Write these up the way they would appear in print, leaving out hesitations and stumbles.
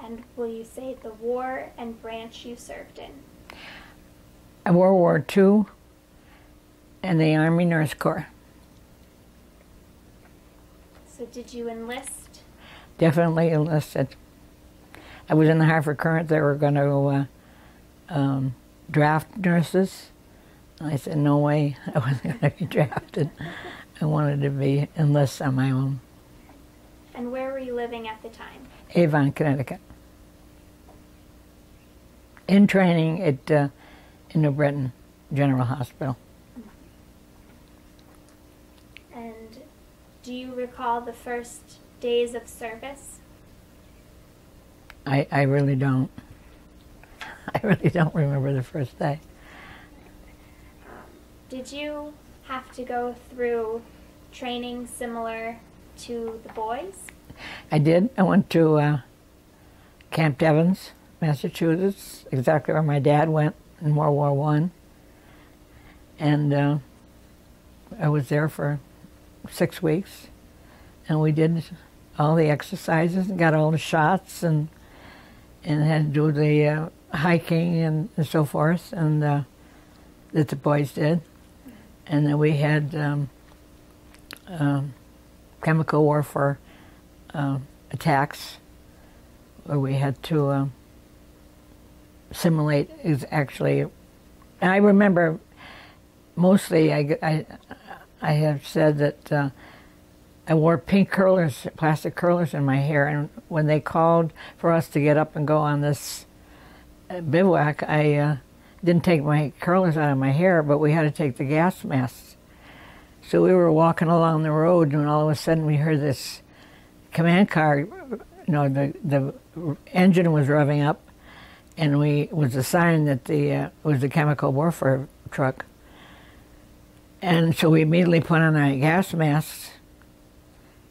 And will you say the war and branch you served in? World War II and the Army Nurse Corps. So did you enlist? Definitely enlisted. I was in the Hartford Current. They were going to draft nurses. I said, no way, I wasn't going to be drafted. I wanted to be enlist on my own. And where were you living at the time? Avon, Connecticut. In training at in New Britain General Hospital. And do you recall the first days of service? I really don't. I really don't remember the first day. Did you have to go through training similar to the boys? I did. I went to Camp Devens, Massachusetts, exactly where my dad went in World War I. And I was there for 6 weeks, and we did all the exercises and got all the shots and had to do the hiking and so forth, and that the boys did. And then we had chemical warfare attacks where we had to simulate actually. And I remember mostly I have said that I wore pink curlers, plastic curlers in my hair, and when they called for us to get up and go on this bivouac, I didn't take my curlers out of my hair, but we had to take the gas masks. So we were walking along the road, and all of a sudden we heard this command car, you know, the engine was revving up, and it was a sign that it was the chemical warfare truck. And so we immediately put on our gas masks,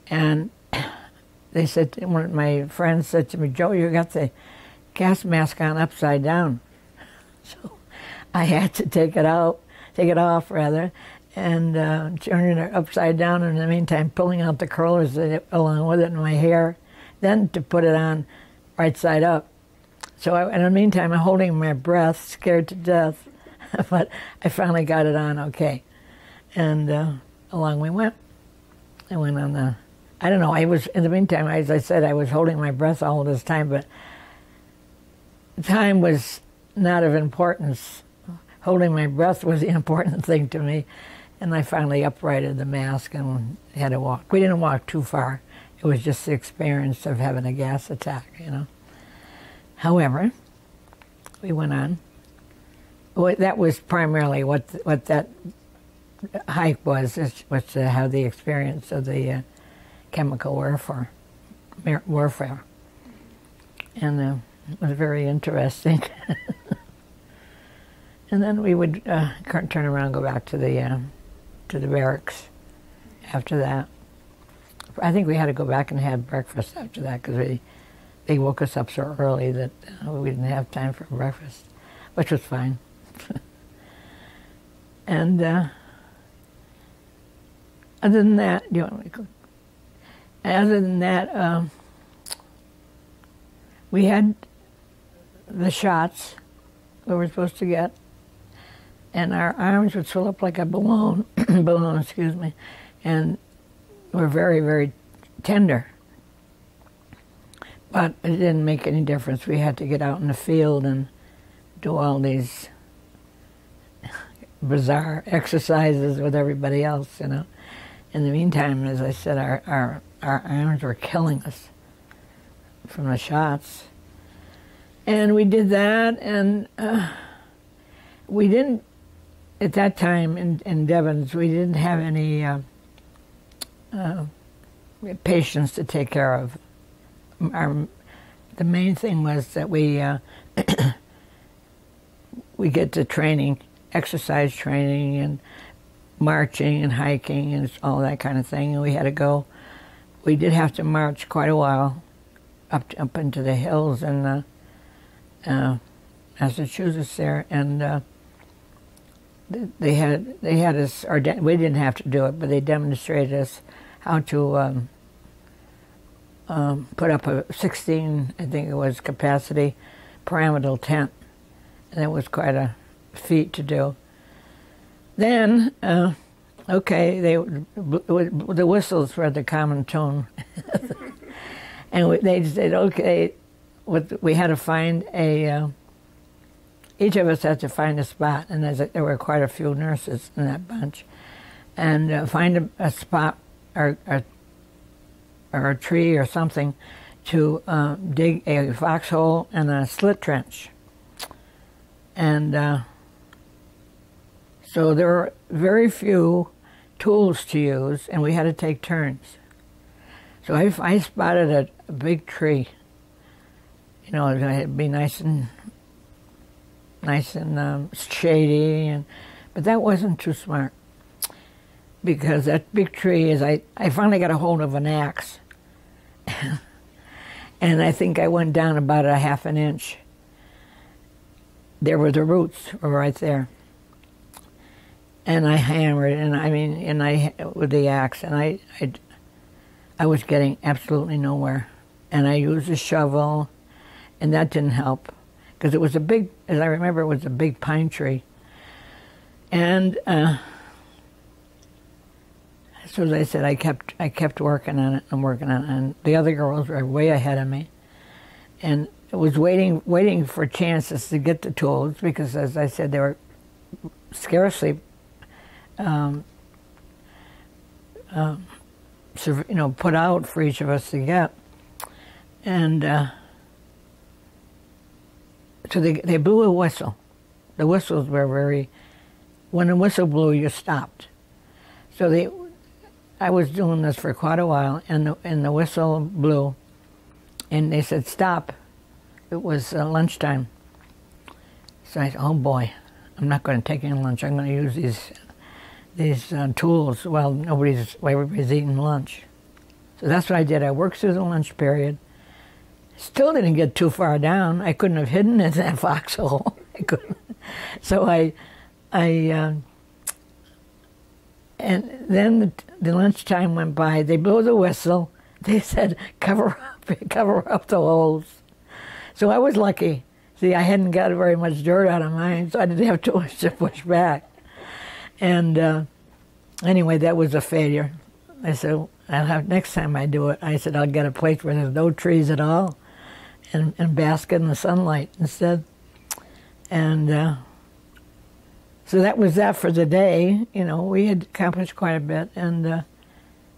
and they said, one of my friends said to me, "Joe, you got the gas mask on upside down." So I had to take it off rather, and turn it upside down, and in the meantime pulling out the curlers along with it in my hair, then to put it on right side up. So in the meantime I'm holding my breath, scared to death, but I finally got it on okay. And along we went. I went on the, I don't know, I was, in the meantime, as I said, I was holding my breath all this time, but time was not of importance. Holding my breath was the important thing to me. And I finally uprighted the mask and had to walk. We didn't walk too far. It was just the experience of having a gas attack, you know. However, we went on. Well, that was primarily what that hike was to have the experience of the chemical warfare. And it was very interesting. And then we would turn around and go back to the barracks after that. I think we had to go back and have breakfast after that because they woke us up so early that we didn't have time for breakfast, which was fine. And other than that, do you want me to go? Other than that, we had the shots we were supposed to get, and our arms would swell up like a balloon, excuse me, and were very, very tender. But it didn't make any difference. We had to get out in the field and do all these bizarre exercises with everybody else, you know. In the meantime, as I said, our arms were killing us from the shots. And we did that, and we didn't, at that time in Devens, we didn't have any patients to take care of. The main thing was that we get to training, exercise training, and marching and hiking and all that kind of thing. And we had to go. We did have to march quite a while up into the hills in Massachusetts there, and they had us. We didn't have to do it, but they demonstrated us how to put up a 16, I think it was, capacity pyramidal tent. And it was quite a feat to do. Then, okay, the whistles were the common tone. And they said, okay, we had to find each of us had to find a spot, and there were quite a few nurses in that bunch, and find a spot or a tree or something to dig a foxhole and a slit trench. And so there were very few tools to use, and we had to take turns. So I spotted a big tree. You know, it'd be nice and shady, but that wasn't too smart, because that big tree I finally got a hold of an axe, and I think I went down about a half an inch. There were the roots were right there, and I hammered, with the axe, and I was getting absolutely nowhere, and I used a shovel, and that didn't help, because it was as I remember, it was a big pine tree, and so as I said, I kept working on it and the other girls were way ahead of me, and I was waiting for chances to get the tools, because, as I said, they were scarcely put out for each of us to get. And so they blew a whistle. The whistles were when the whistle blew, you stopped. So I was doing this for quite a while, and the whistle blew, and they said, stop. It was lunchtime. So I said, oh boy, I'm not going to take any lunch. I'm going to use these tools while everybody's eating lunch. So that's what I did. I worked through the lunch period. Still didn't get too far down. I couldn't have hidden in that foxhole. I couldn't. So and then the lunchtime went by. They blew the whistle. They said, cover up the holes. So I was lucky. See, I hadn't got very much dirt out of mine, so I didn't have too much to push back. And anyway, that was a failure. I said, next time I do it, I said, I'll get a place where there's no trees at all, and bask in the sunlight instead. And so that was that for the day. You know, we had accomplished quite a bit, and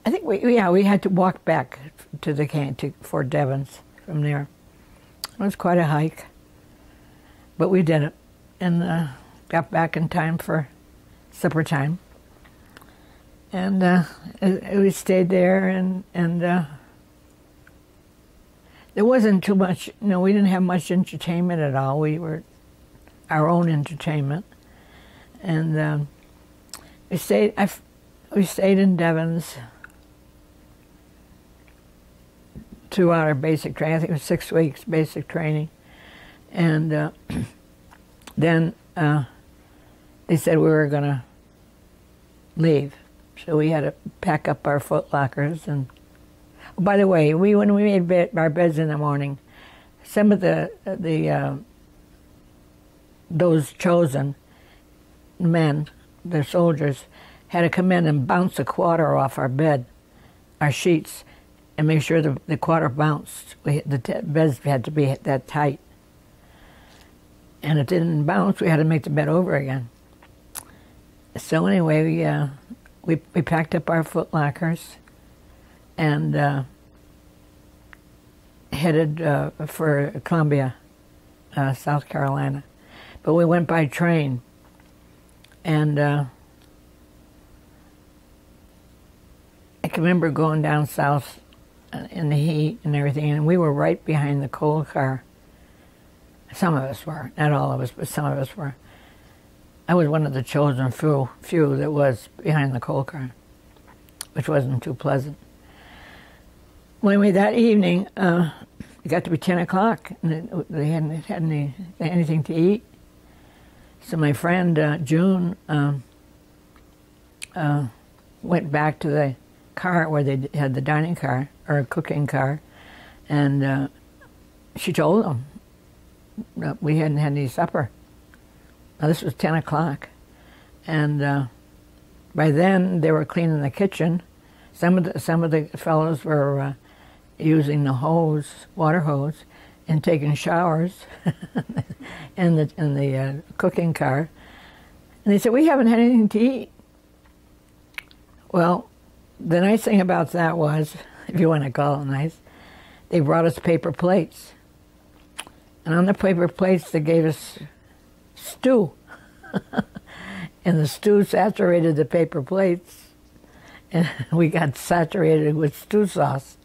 I think we had to walk back to Fort Devens from there. It was quite a hike, but we did it, and got back in time for supper time. And we stayed there, and there wasn't too much. We didn't have much entertainment at all. We were our own entertainment, and we stayed in Devens throughout our basic training. I think it was 6 weeks basic training, and then they said we were going to leave, so we had to pack up our foot lockers. And by the way, when we made our beds in the morning, some of those chosen men, the soldiers, had to come in and bounce the quarter off our bed, our sheets, and make sure the quarter bounced. The beds had to be that tight. And if it didn't bounce, we had to make the bed over again. So anyway, we packed up our foot lockers and headed for Columbia, South Carolina. But we went by train, and I can remember going down south in the heat and everything, and we were right behind the coal car. Some of us were, not all of us, but some of us were. I was one of the chosen few that was behind the coal car, which wasn't too pleasant. Anyway, that evening, it got to be 10 o'clock, and they hadn't had anything to eat. So my friend June went back to the car where they had the dining car, or cooking car, And she told them that we hadn't had any supper. Now, this was 10 o'clock. And by then, they were cleaning the kitchen. Some of the fellows were using the water hose, and taking showers in the cooking car. And they said, we haven't had anything to eat. Well, the nice thing about that was, if you want to call it nice, they brought us paper plates. And on the paper plates, they gave us stew. And the stew saturated the paper plates. And we got saturated with stew sauce.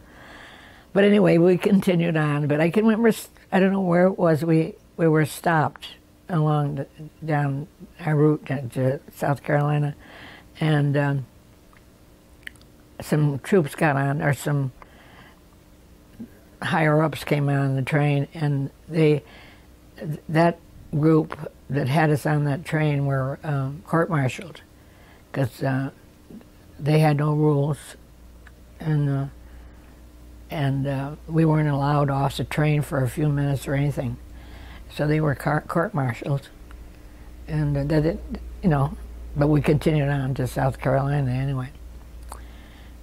But anyway, we continued on. But I can remember, I don't know where it was, we were stopped down our route to South Carolina. And some troops got on, or some higher-ups came on the train, and that group that had us on that train were court-martialed, because they had no rules, and we weren't allowed off the train for a few minutes or anything. So they were court-martialed, and that it, but we continued on to South Carolina anyway.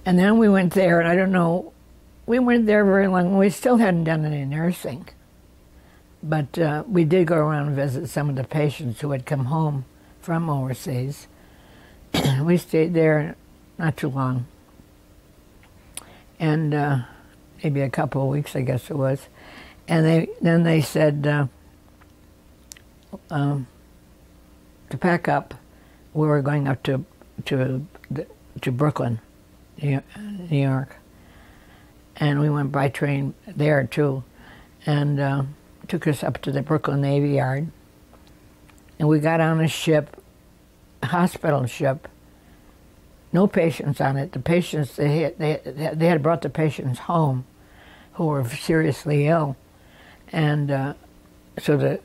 And then we went there, and I don't know, we weren't there very long. We still hadn't done any nursing, but we did go around and visit some of the patients who had come home from overseas. We stayed there not too long, and maybe a couple of weeks, I guess it was. And then they said to pack up. We were going up to Brooklyn, New York, and we went by train there too, and took us up to the Brooklyn Navy Yard. And we got on a ship, a hospital ship. No patients on it. The patients, they had brought the patients home who were seriously ill. And so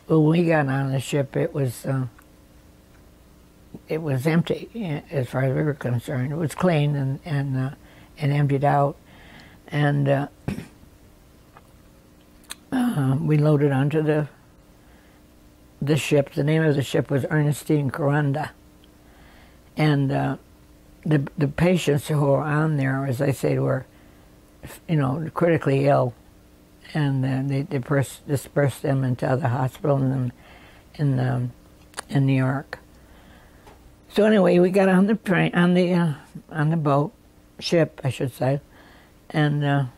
when we got on the ship, it was empty as far as we were concerned. It was clean and emptied out. And we loaded onto the ship. The name of the ship was Ernestine Corunda. And the patients who were on there, as I said, were, critically ill, and they dispersed them into other hospitals in New York. So anyway, we got on the train, on the boat, ship, I should say, and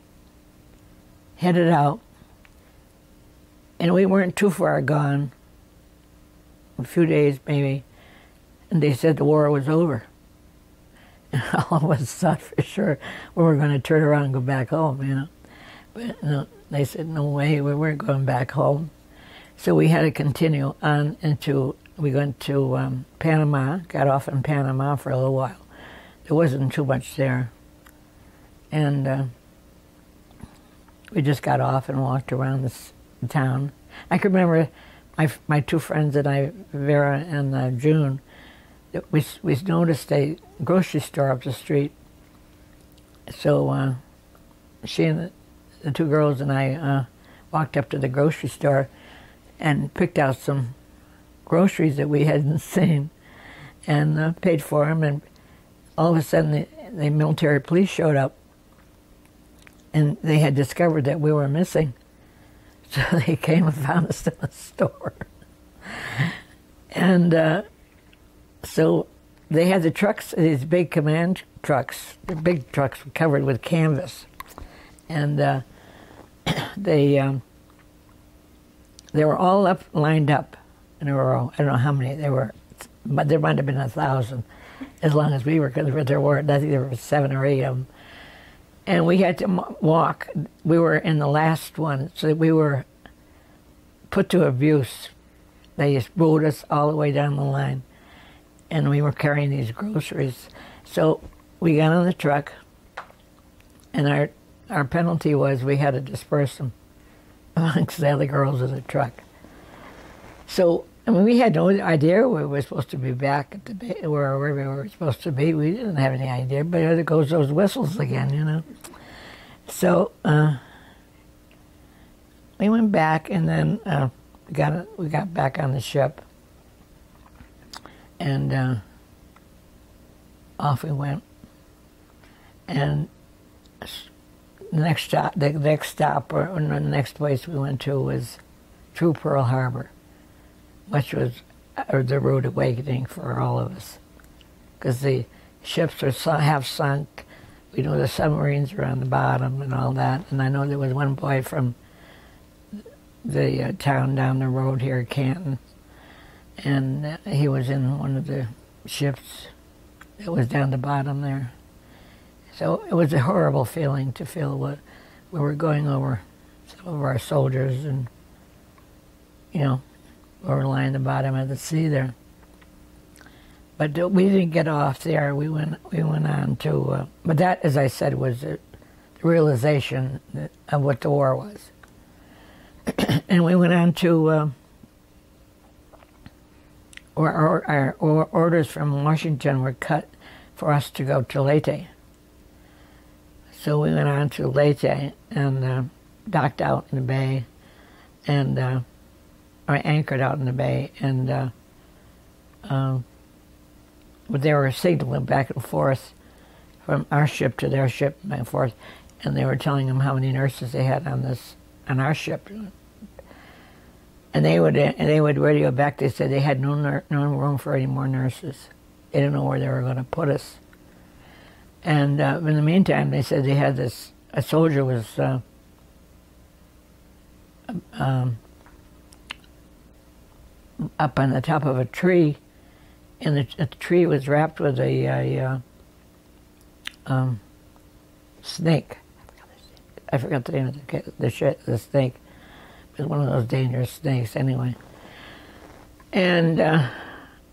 headed out. And we weren't too far gone, a few days maybe, and they said the war was over. And all of us thought for sure we were going to turn around and go back home, But no, they said, no way, we weren't going back home. So we had to continue on we went to Panama, got off in Panama for a little while. There wasn't too much there. And we just got off and walked around the town. I can remember my two friends and I, Vera and June, we noticed a grocery store up the street. So she and the two girls and I walked up to the grocery store and picked out some groceries that we hadn't seen, and paid for them. And all of a sudden, the military police showed up, and they had discovered that we were missing. So they came and found us in the store. And so they had the trucks, these big command trucks, the big trucks covered with canvas. And they were all lined up in a row. I don't know how many there were, but there might have been 1,000 as long as we were, because there were, I think there were 7 or 8 of them. And we had to walk. We were in the last one, so we were put to abuse. They just rode us all the way down the line, and we were carrying these groceries. So we got on the truck, and our penalty was we had to disperse them amongst the other girls in the truck. So, we had no idea we were supposed to be back at wherever we were supposed to be. We didn't have any idea, but there goes those whistles again, So we went back, and then we got back on the ship, and off we went. And the next stop, or the next place we went to was through Pearl Harbor, which was the rude awakening for all of us, because the ships were half sunk. We know the submarines were on the bottom and all that. And I know there was one boy from the town down the road here, Canton, and he was in one of the ships that was down the bottom there. So it was a horrible feeling to feel what we were going over some of our soldiers, and we were lying at the bottom of the sea there. But we didn't get off there. We went on to, but that, as I said, was the realization of what the war was. And we went on to, our orders from Washington were cut for us to go to Leyte. So we went on to Leyte and docked out in the bay, and or anchored out in the bay, and they were signaling back and forth from our ship to their ship, back and forth, and they were telling them how many nurses they had on our ship. And they would radio back. They said they had no room for any more nurses. They didn't know where they were going to put us. And in the meantime, they said they had a soldier was up on the top of a tree, and the tree was wrapped with a snake. I forgot the name of the snake. It was one of those dangerous snakes anyway. And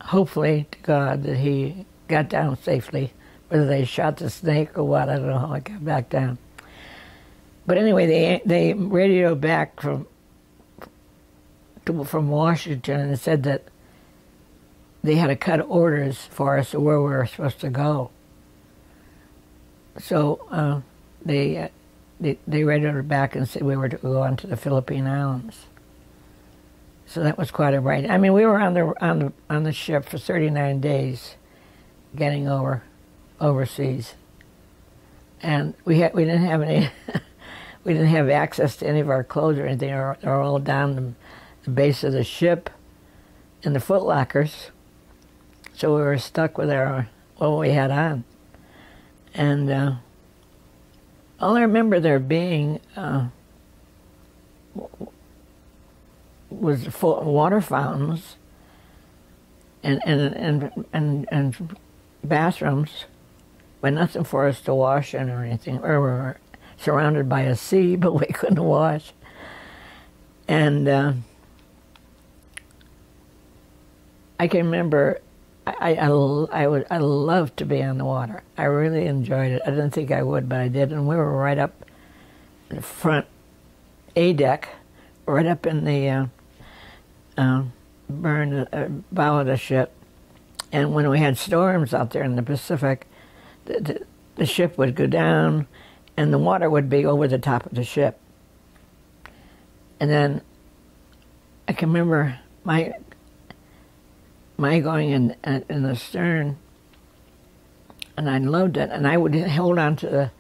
hopefully to God that he got down safely. Whether they shot the snake or what, I don't know how it got back down. But anyway, they radioed back from Washington and said that they had to cut orders for us to where we were supposed to go. So they radioed back and said we were to go on to the Philippine Islands. So that was quite a ride. I mean, we were on the ship for 39 days, getting overseas, and we didn't have any we didn't have access to any of our clothes or anything. They're all down the base of the ship in the foot lockers, so we were stuck with what we had on. And all I remember there being was water fountains and bathrooms, but nothing for us to wash in or anything. We were surrounded by a sea, but we couldn't wash. And I can remember I loved to be on the water. I really enjoyed it. I didn't think I would, but I did. And we were right up the front A deck, right up in the bow of the ship. And when we had storms out there in the Pacific, the ship would go down, and the water would be over the top of the ship. And then I can remember my going in the stern, and I loved it. And I would hold on to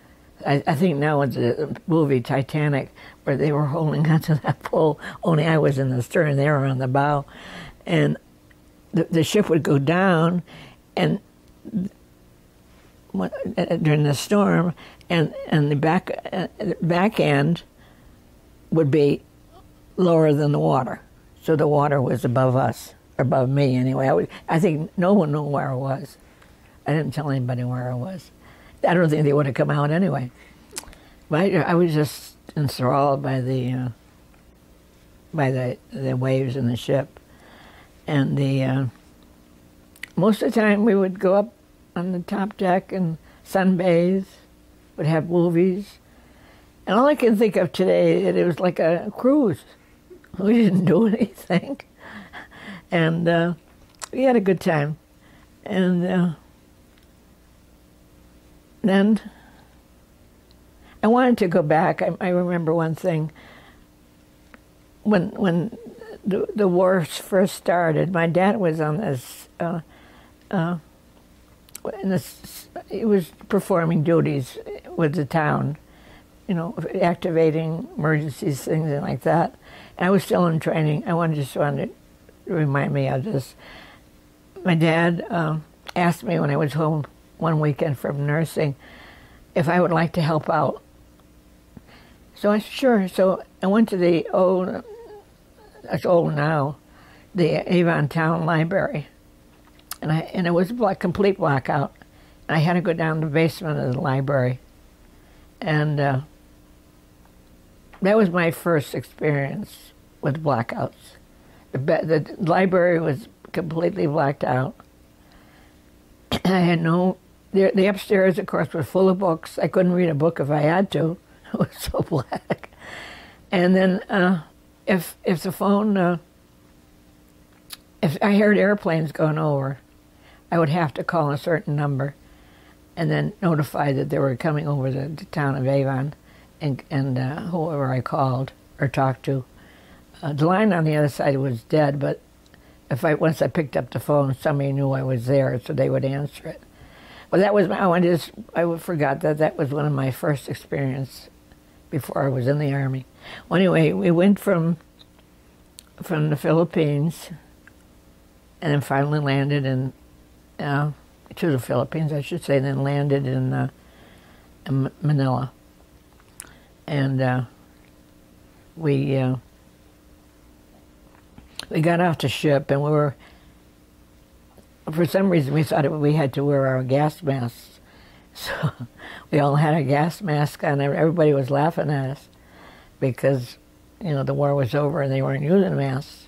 I think now it's the movie Titanic, where they were holding onto that pole. Only I was in the stern; they were on the bow, and the ship would go down, and during the storm, and the back end would be lower than the water, so the water was above us, above me anyway. I think no one knew where I was. I didn't tell anybody where I was. I don't think they would have come out anyway. But I was just enthralled by the waves in the ship, and most of the time we would go up on the top deck and sunbathe, would have movies, and all I can think of today, it was like a cruise. We didn't do anything, and we had a good time, and then I wanted to go back. I remember one thing. when the war first started, my dad was on this. He was performing duties with the town, activating emergencies, things like that. And I was still in training. I just wanted to remind me of this. My dad asked me when I was home one weekend from nursing if I would like to help out. So I said, sure. So I went to the it's old now, the Avon Town Library. And it was a complete blackout. And I had to go down to the basement of the library. And that was my first experience with blackouts. The library was completely blacked out. I had the upstairs, of course, was full of books. I couldn't read a book if I had to. It was so black. And then if the phone, if I heard airplanes going over, I would have to call a certain number and then notify that they were coming over the town of Avon, and whoever I called or talked to. The line on the other side was dead, but once I picked up the phone, somebody knew I was there, so they would answer it. Well, that was I forgot that was one of my first experience before I was in the Army. Well, anyway, we went from the Philippines, and then finally landed to the Philippines, I should say, and then landed in Manila. And we got off the ship, and for some reason, we thought we had to wear our gas masks. So we all had a gas mask on. Everybody was laughing at us because, the war was over and they weren't using masks.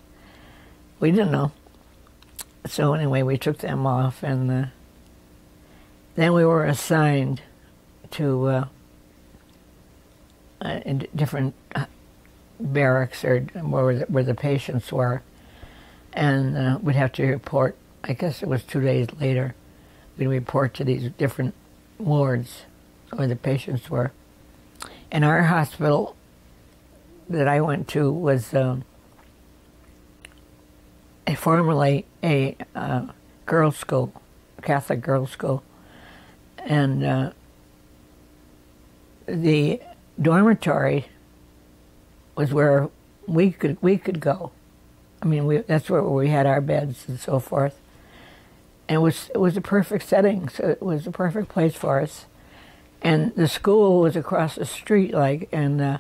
We didn't know. So anyway, we took them off, and then we were assigned to different barracks or where the patients were, and we'd have to report. I guess it was 2 days later. We'd report to these different wards where the patients were. And our hospital that I went to was formerly a girls' school, Catholic girls' school, and the dormitory was where we could go. I mean, that's where we had our beds and so forth. And it was a perfect setting, so it was a perfect place for us. And the school was across the street, and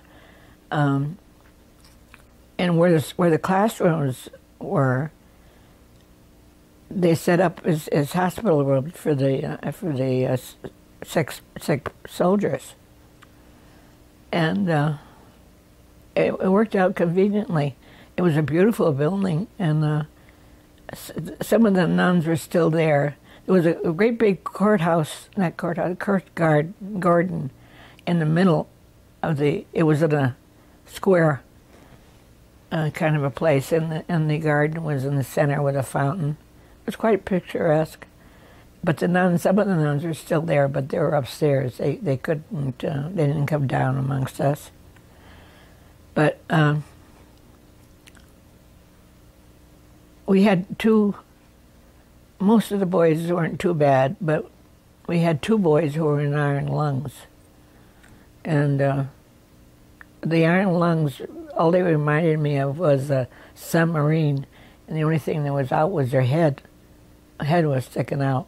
where the classrooms were, they set up as hospital rooms for the sick soldiers, and it worked out conveniently. It was a beautiful building, and some of the nuns were still there. There was a great big court garden in the middle of it was in a square kind of a place, and the garden was in the center with a fountain. It was quite picturesque. But some of the nuns were still there, but they were upstairs. They couldn't, they didn't come down amongst us. But we had most of the boys weren't too bad, but we had 2 boys who were in iron lungs. And the iron lungs, all they reminded me of was a submarine, and the only thing that was out was their head. Head was sticking out.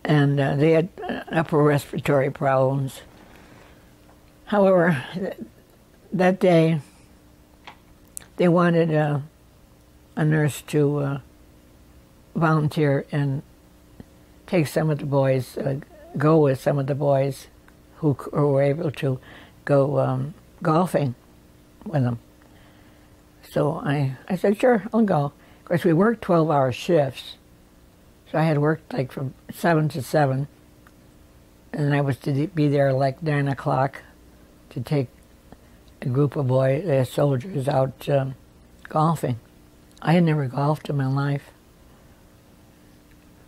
And they had upper respiratory problems. However, that day, they wanted a nurse to volunteer and take some of the boys, go with some of the boys who were able to go golfing with them. So I said, sure, I'll go. Of course, we worked 12-hour shifts. So I had worked from 7 to 7, and I was to be there 9 o'clock to take a group of soldiers out golfing. I had never golfed in my life,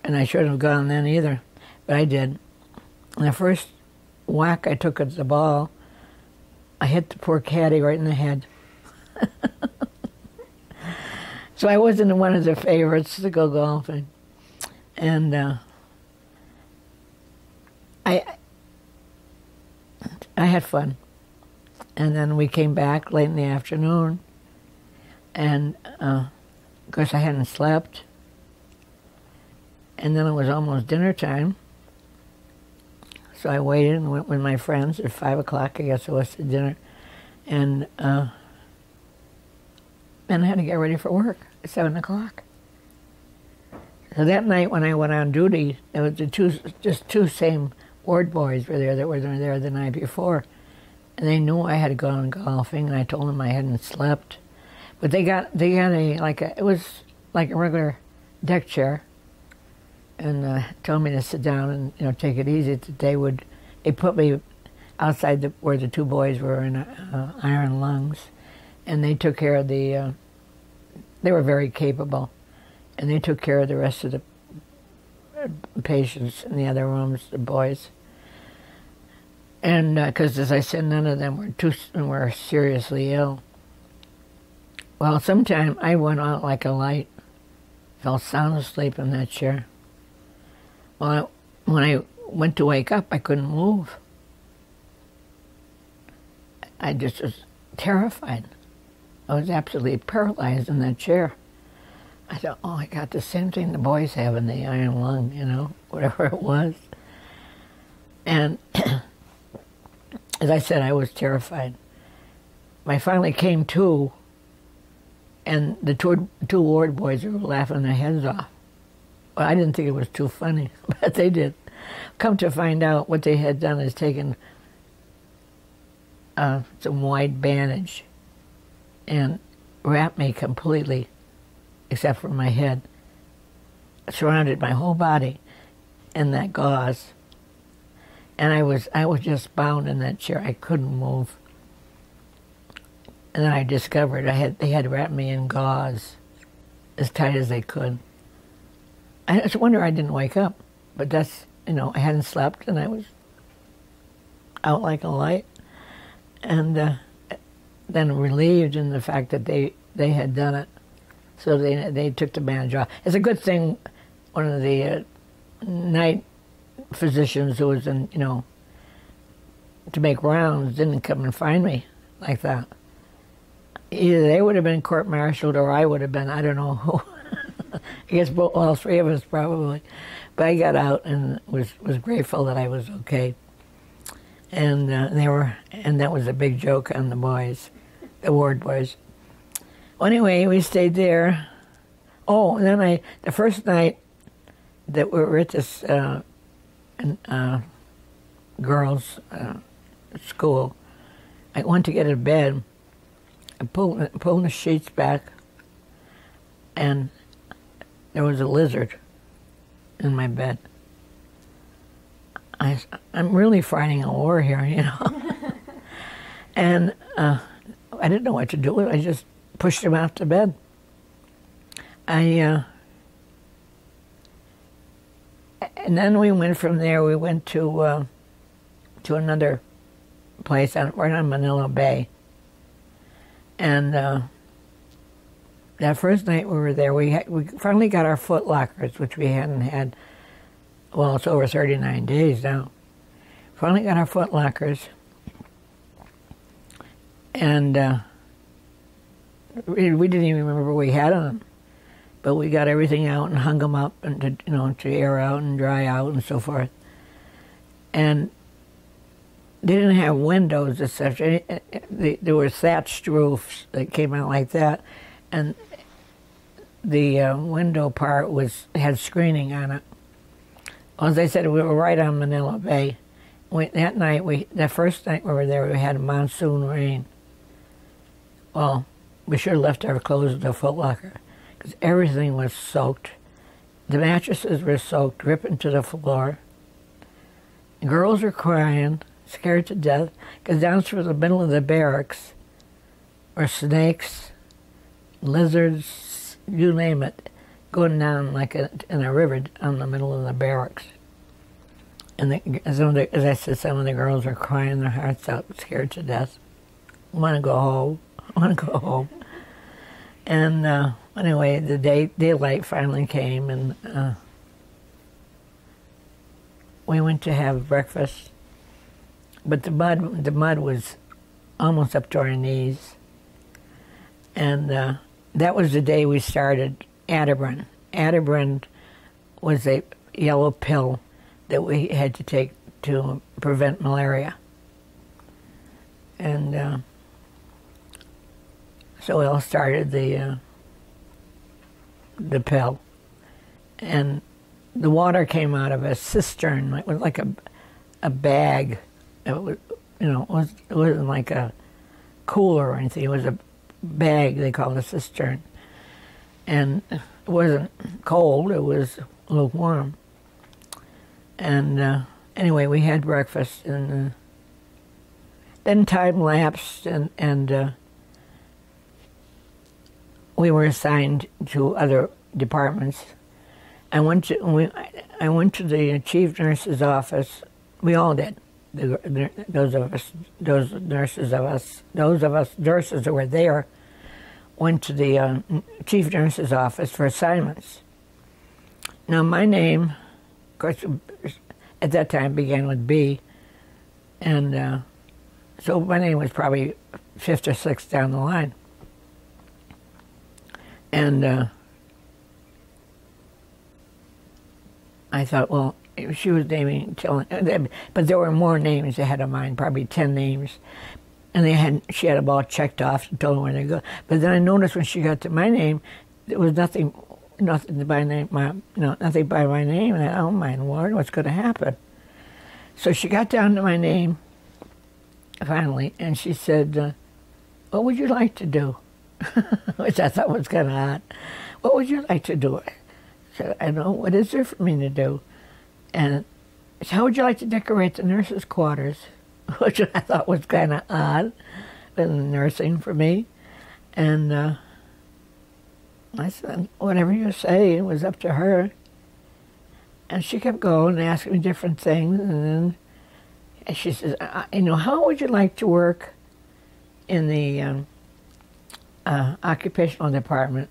and I shouldn't have gone then either, but I did. And the first whack I took at the ball, I hit the poor caddy right in the head. So I wasn't one of the favorites to go golfing. And I had fun. And then we came back late in the afternoon, and of course I hadn't slept. And then it was almost dinner time. So I waited and went with my friends at 5 o'clock, I guess it was, to dinner. And then I had to get ready for work at 7 o'clock. So that night when I went on duty, there was just two same ward boys were there that were there the night before. And they knew I had gone golfing, and I told them I hadn't slept. But they got it was like a regular deck chair, and told me to sit down and take it easy. That they put me outside where the two boys were in iron lungs, and they took care of they were very capable, and they took care of the rest of the patients in the other rooms, the boys. And because, as I said, none of them were seriously ill. Well, sometime I went out like a light, fell sound asleep in that chair. Well, when I went to wake up, I couldn't move. I just was terrified. I was absolutely paralyzed in that chair. I thought, oh, I got the same thing the boys have in the iron lung, whatever it was. And as I said, I was terrified. I finally came to, and the two ward boys were laughing their heads off. Well, I didn't think it was too funny, but they did. Come to find out, what they had done is taken some white bandage and wrapped me completely, except for my head, surrounded my whole body in that gauze. And I was just bound in that chair. I couldn't move. And then I discovered they had wrapped me in gauze as tight as they could. I just wonder I didn't wake up. But that's, I hadn't slept, and I was out like a light. And then relieved in the fact that they had done it. So they took the bandage off. It's a good thing one of the night physicians who was in, to make rounds didn't come and find me like that. Either they would have been court-martialed or I would have been, I don't know who. I guess all three of us probably. But I got out and was grateful that I was okay. And that was a big joke on the boys, the ward boys. Well, anyway, we stayed there. Oh, and then the first night that we were at this girls' school, I went to get to bed. I pulled the sheets back, and there was a lizard in my bed. I'm really fighting a war here, And I didn't know what to do with it. I just pushed him out to bed. And then we went from there. We went to another place right on Manila Bay. And that first night we were there, we finally got our foot lockers, which we hadn't had. Well, it's over 39 days now. Finally got our foot lockers, and we didn't even remember we had them. But we got everything out and hung them up, and to air out and dry out and so forth. And they didn't have windows as such. There were thatched roofs that came out like that, and the window part had screening on it. Well, as I said, we were right on Manila Bay. The first night we were there, we had monsoon rain. Well, we should have left our clothes at the Foot Locker, because everything was soaked. The mattresses were soaked, dripping to the floor. The girls were crying, scared to death, because down through the middle of the barracks were snakes, lizards, you name it, going down like in a river on the middle of the barracks. And as I said, some of the girls were crying their hearts out, scared to death. Want to go home. want to go home. And anyway, the daylight finally came, and we went to have breakfast. But the mud was almost up to our knees. And that was the day we started Atibrin. Atibrin was a yellow pill that we had to take to prevent malaria. And so we all started the pill. And the water came out of a cistern. It was like a bag. It was, it wasn't like a cooler or anything. It was a bag they called a cistern. And it wasn't cold. It was lukewarm. And anyway, we had breakfast, and then time lapsed, and we were assigned to other departments. I went to the chief nurse's office. We all did. Those nurses that were there went to the chief nurse's office for assignments. Now, my name, of course, at that time began with B, and so my name was probably fifth or sixth down the line. And I thought, well, she was naming, but there were more names ahead of mine, probably 10 names. And she had them all checked off and told them where to go. But then I noticed when she got to my name, there was nothing by name, nothing by my name. And I, oh my Lord, what's going to happen? So she got down to my name, finally, and she said, what would you like to do? Which I thought was kind of odd. What would you like to do? I said, I don't know, what is there for me to do? And she said, how would you like to decorate the nurses' quarters? Which I thought was kind of odd, in nursing for me. And I said, whatever you say, it was up to her. And she kept going and asking me different things. And then she says, how would you like to work in the occupational department?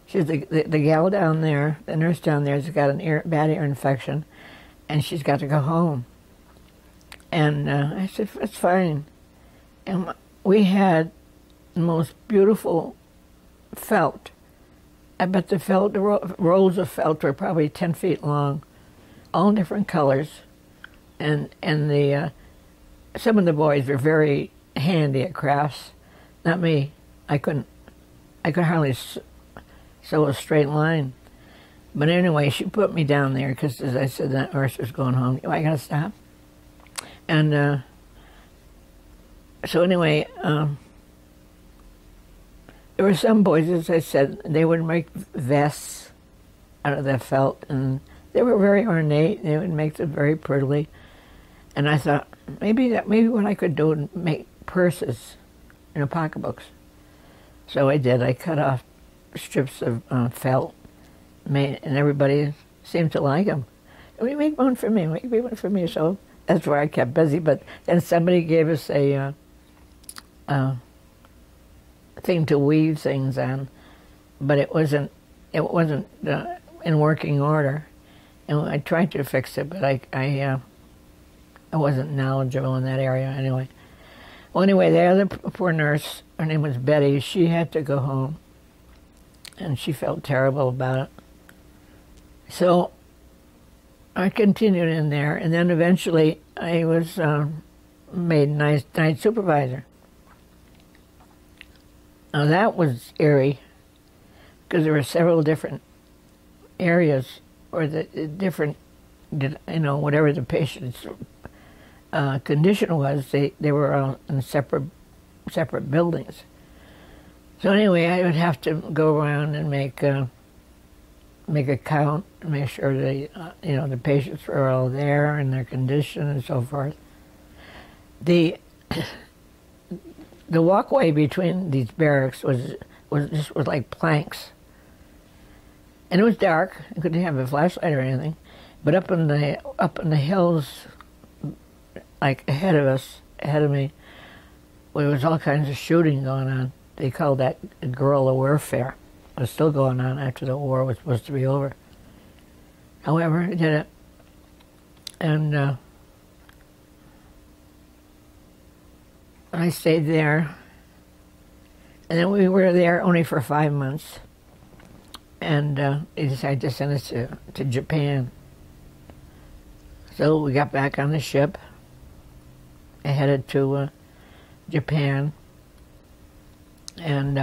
She says, the gal down there, the nurse down there, has got a bad ear infection, and she's got to go home. And I said, that's fine. And we had the most beautiful felt. I bet the rolls of felt were probably 10 feet long, all different colors. And some of the boys were very handy at crafts. Not me. I could hardly sew a straight line. But anyway, she put me down there because, as I said, that nurse was going home. I got to stop. And so anyway, there were some boys, as I said, they would make vests out of that felt, and they were very ornate. They would make them very prettily. And I thought, maybe what I could do would make purses, pocketbooks. So I did. I cut off strips of felt, and everybody seemed to like them. Make one for me, make one for me. So that's where I kept busy. But then somebody gave us a thing to weave things on, but it wasn't in working order. And I tried to fix it, but I wasn't knowledgeable in that area anyway. Well, anyway, the other poor nurse, her name was Betty, she had to go home, and she felt terrible about it. So I continued in there, and then eventually I was made night supervisor. Now that was eerie, because there were several different areas, or the different, whatever the patient's condition was, they were all in separate buildings. So anyway, I would have to go around and make a count, make sure the patients were all there and their condition and so forth. The walkway between these barracks was like planks, and it was dark. I couldn't have a flashlight or anything, but up in the hills, like ahead of me, there was all kinds of shooting going on. They called that guerrilla warfare. It was still going on after the war was supposed to be over. However, it did it. And I stayed there. And then we were there only for 5 months. And they decided to send us to Japan. So we got back on the ship. I headed to Japan. And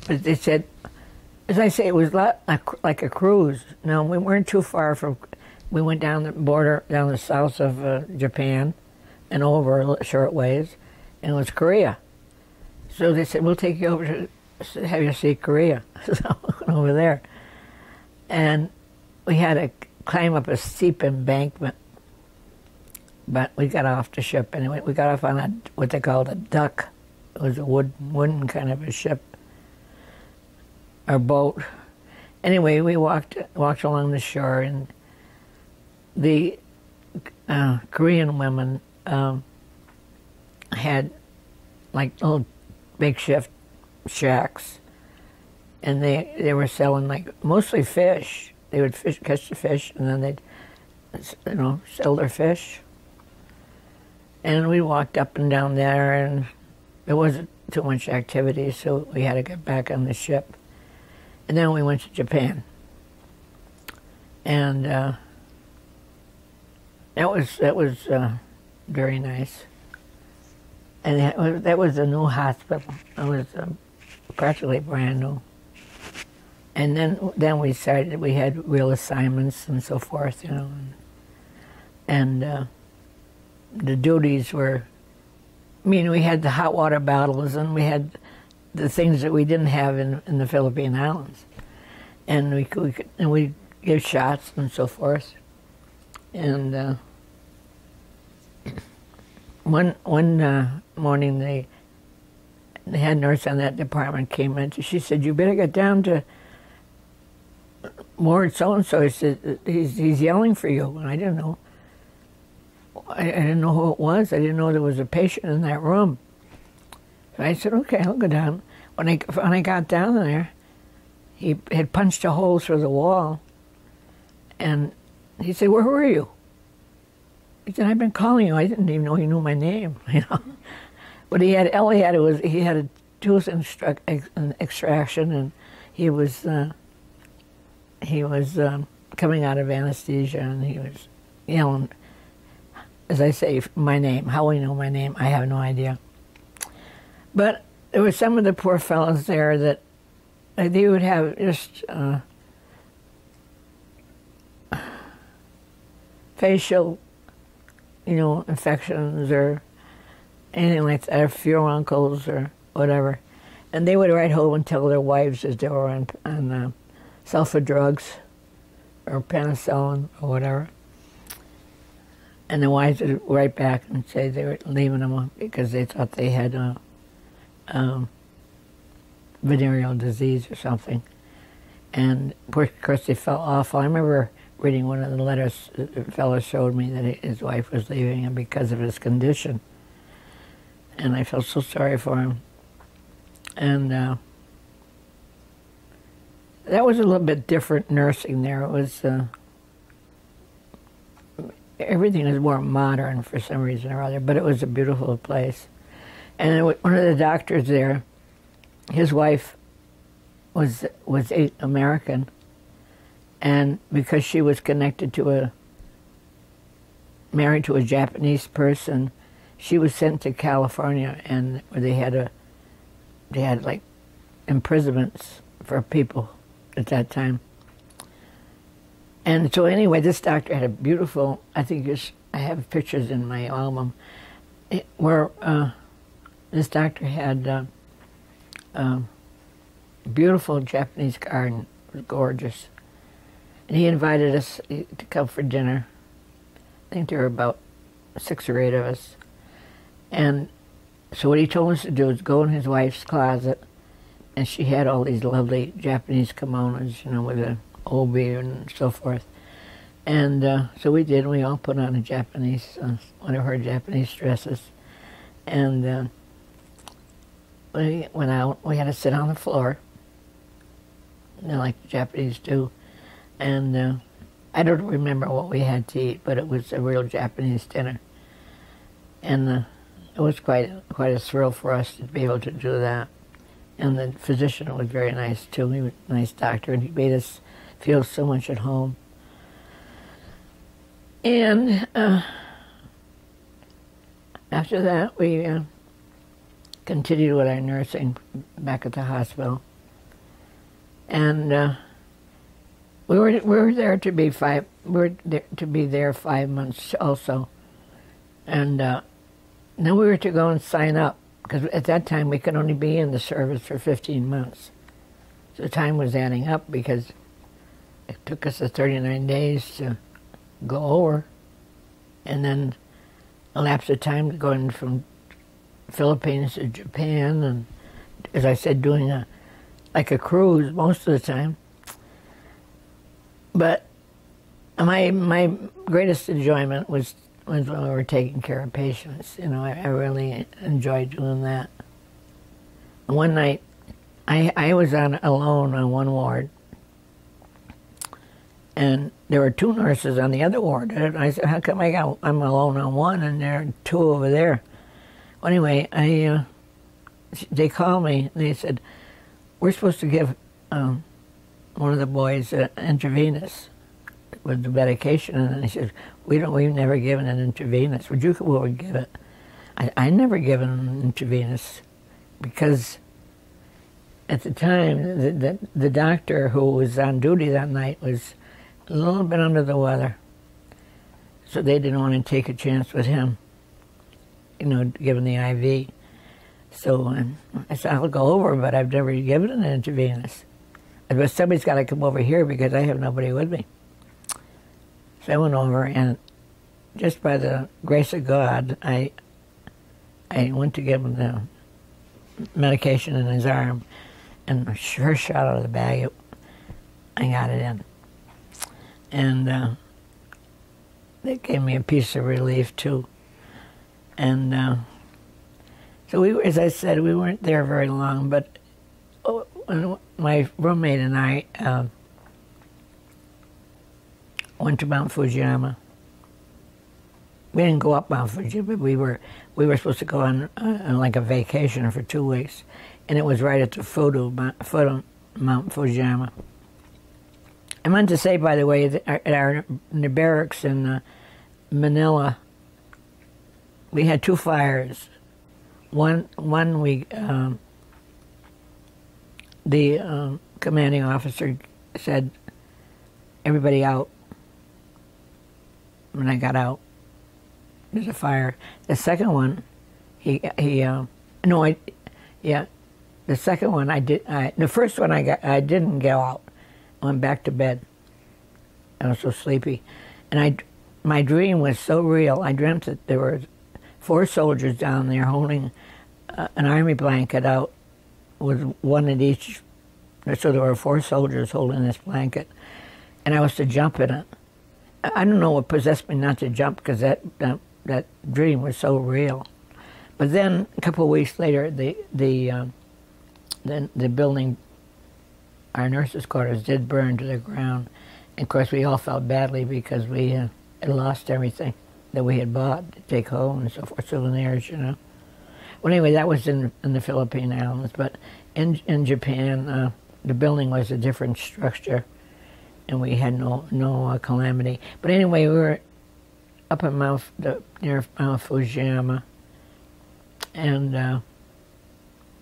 but they said, as I say, it was a lot like a cruise. No, we weren't too far from. We went down the border, down the south of Japan, and over a short ways, and it was Korea. So they said, we'll take you over to have you see Korea. So we went over there, and we had to climb up a steep embankment. But we got off the ship anyway. We got off on what they called a duck. It was a wooden kind of a ship or boat. Anyway, we walked along the shore, and the Korean women had like little makeshift shacks, and they were selling like mostly fish. They would catch the fish, and then they'd sell their fish. And we walked up and down there, and there wasn't too much activity, so we had to get back on the ship. And then we went to Japan. And that was very nice. And that was a new hospital. It was practically brand new. And then we started, we had real assignments and so forth, and the duties were, we had the hot water bottles, and we had the things that we didn't have in the Philippine Islands, and we give shots and so forth. And one morning, the head nurse on that department came in. She said, "You better get down to Ward so and so." He said, "He's yelling for you," and I didn't know. I didn't know who it was. I didn't know there was a patient in that room. So I said, "Okay, I'll go down." When I got down there, he had punched a hole through the wall, and he said, "Where were you?" He said, "I've been calling you. I didn't even know you knew my name." But he had a tooth extraction, and he was coming out of anesthesia, and he was yelling, as I say, my name. How he knew my name, I have no idea. But there were some of the poor fellows there that they would have just facial, infections or anything like that, or furuncles or whatever. And they would write home and tell their wives that they were on sulfa drugs or penicillin or whatever. And the wives would write back and say they were leaving them because they thought they had venereal disease or something. And of course they felt awful. I remember reading one of the letters the fellow showed me that his wife was leaving him because of his condition. And I felt so sorry for him. And that was a little bit different nursing there. It was, everything is more modern for some reason or other, but it was a beautiful place. And one of the doctors there, his wife was American, and because she was married to a Japanese person, she was sent to California, and they had like imprisonments for people at that time. And so anyway, this doctor had a beautiful, I have pictures in my album, where this doctor had a beautiful Japanese garden. It was gorgeous. And he invited us to come for dinner. I think there were about 6 or 8 of us. And so what he told us to do was go in his wife's closet, and she had all these lovely Japanese kimonos, with a obi and so forth. And so we did. We all put on a Japanese, one of her Japanese dresses. And we went out. We had to sit on the floor, like the Japanese do. And I don't remember what we had to eat, but it was a real Japanese dinner. And it was quite a thrill for us to be able to do that. And the physician was very nice too. He was a nice doctor, and he made us feel so much at home. And after that, we continued with our nursing back at the hospital. And we were there to be 5 months also. And then we were to go and sign up, because at that time we could only be in the service for 15 months. So time was adding up, because it took us 39 days to go over, and then a lapse of time going from Philippines to Japan, and as I said, doing like a cruise most of the time. But my greatest enjoyment was when we were taking care of patients. I really enjoyed doing that. And one night, I was alone on one ward, and there were 2 nurses on the other ward. And I said, how come I'm alone on one and there are 2 over there? Well, anyway, they called me. They said, we're supposed to give one of the boys intravenous with the medication. And I said, we've never given an intravenous. Would you come over and give it? I never given an intravenous, because at the time, the doctor who was on duty that night was a little bit under the weather. So they didn't want to take a chance with him, given the IV. So I said, I'll go over, but I've never given an intravenous. But somebody's got to come over here because I have nobody with me. So I went over, and just by the grace of God, I went to give him the medication in his arm, and first shot out of the bag, I got it in. And it gave me a piece of relief, too. And so as I said, we weren't there very long, but when my roommate and I went to Mount Fujiyama. We didn't go up Mount Fujiyama, but we were supposed to go on like a vacation for 2 weeks, and it was right at the foot of Mount Fujiyama. I meant to say, by the way, that in the barracks in Manila, we had 2 fires. One the commanding officer said, everybody out. When I got out, there's a fire. The second one, the second one the first one I didn't go out. I went back to bed. I was so sleepy. And my dream was so real. I dreamt that there were 4 soldiers down there holding an army blanket out with one in each. So there were 4 soldiers holding this blanket, and I was to jump in it. I don't know what possessed me not to jump, because that dream was so real. But then a couple of weeks later, the building, our nurses' quarters, did burn to the ground. And of course, we all felt badly because we had lost everything that we had bought to take home and so forth, souvenirs, Well, anyway, that was in the Philippine Islands. But in Japan, the building was a different structure, and we had no calamity. But anyway, we were up in near Mount Fujiyama, and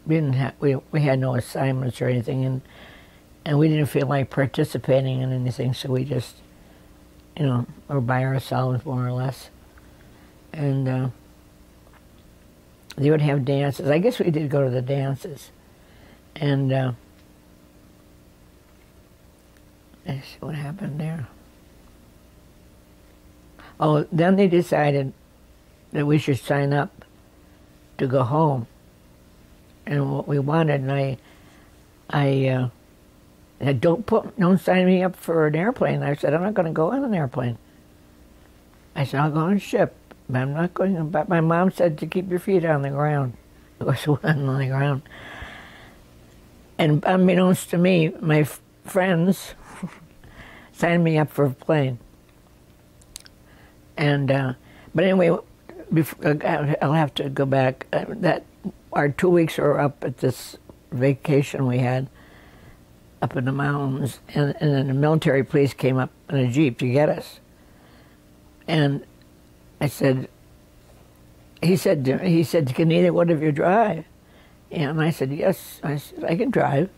we had no assignments or anything, and we didn't feel like participating in anything, so we just, were by ourselves more or less. And they would have dances. I guess we did go to the dances, and let's see what happened there. Oh, then they decided that we should sign up to go home. And what we wanted, and I said, don't sign me up for an airplane. I said, I'm not going to go on an airplane. I said, I'll go on a ship. But I'm not going. But my mom said to keep your feet on the ground. I was on the ground. And unbeknownst to me, my friends signed me up for a plane. And but anyway, I'll have to go back. That our 2 weeks were up at this vacation we had up in the mountains, and then the military police came up in a Jeep to get us. And I said, he said, can either one of you drive? And I said, yes. I said, I can drive.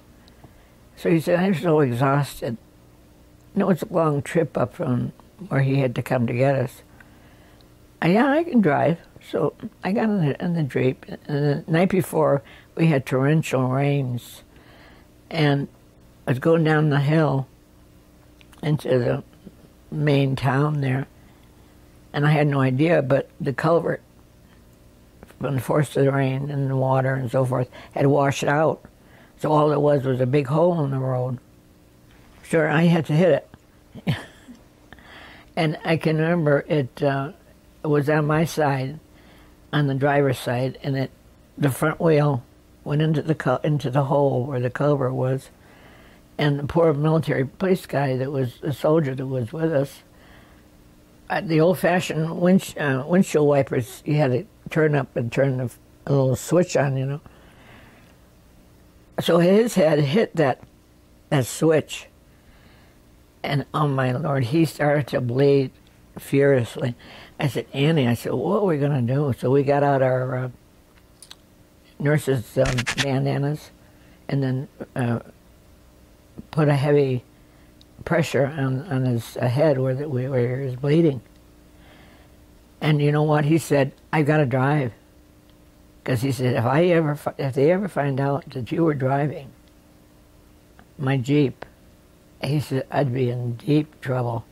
So he said, I'm so exhausted. No, it's a long trip up from where he had to come to get us. Yeah, I can drive. So I got in the Jeep. And the night before, we had torrential rains. And I was going down the hill into the main town there. And I had no idea, but the culvert, from the force of the rain and the water and so forth, had washed out. So all there was a big hole in the road. Sure, I had to hit it. And I can remember it was on my side, on the driver's side, and the front wheel went into the hole where the culvert was. And the poor military police guy that was a soldier that was with us, the old-fashioned windshield wipers, you had to turn up and turn a little switch on, you know. So his head hit that switch, and oh my Lord, he started to bleed furiously. I said, Annie, I said, what are we going to do? So we got out our nurses' bandanas and then put a heavy pressure on his head where he was bleeding. And you know what? He said, I got to drive. Because he said, if they ever find out that you were driving my Jeep, he said, I'd be in deep trouble.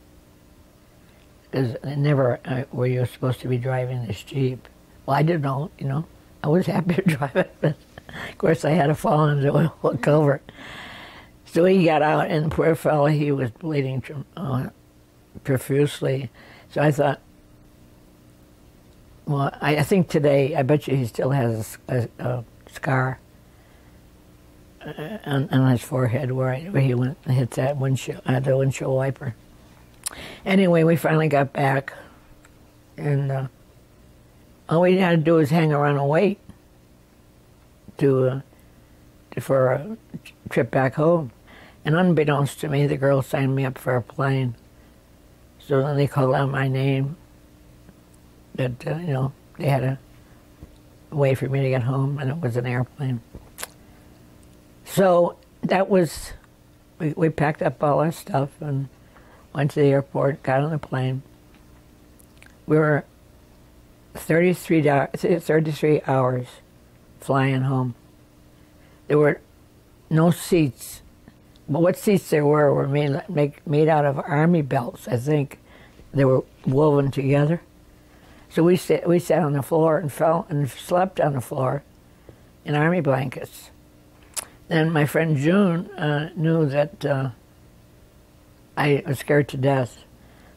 Because never were you supposed to be driving this Jeep. Well, I didn't know, you know. I was happy to drive it, but of course I had to fall into a culvert. So he got out, and the poor fellow, he was bleeding profusely. So I thought, well, I think today, I bet you he still has a scar on his forehead where he went and hit that the windshield wiper. Anyway, we finally got back, and all we had to do was hang around and wait for a trip back home. And unbeknownst to me, the girl signed me up for a plane. So then they called out my name, that, you know, they had a way for me to get home, and it was an airplane. So that was, we packed up all our stuff and went to the airport, got on the plane. We were 33 hours flying home. There were no seats. But what seats there were made out of army belts, I think. They were woven together. So we sat on the floor and slept on the floor in army blankets. Then my friend June knew that I was scared to death.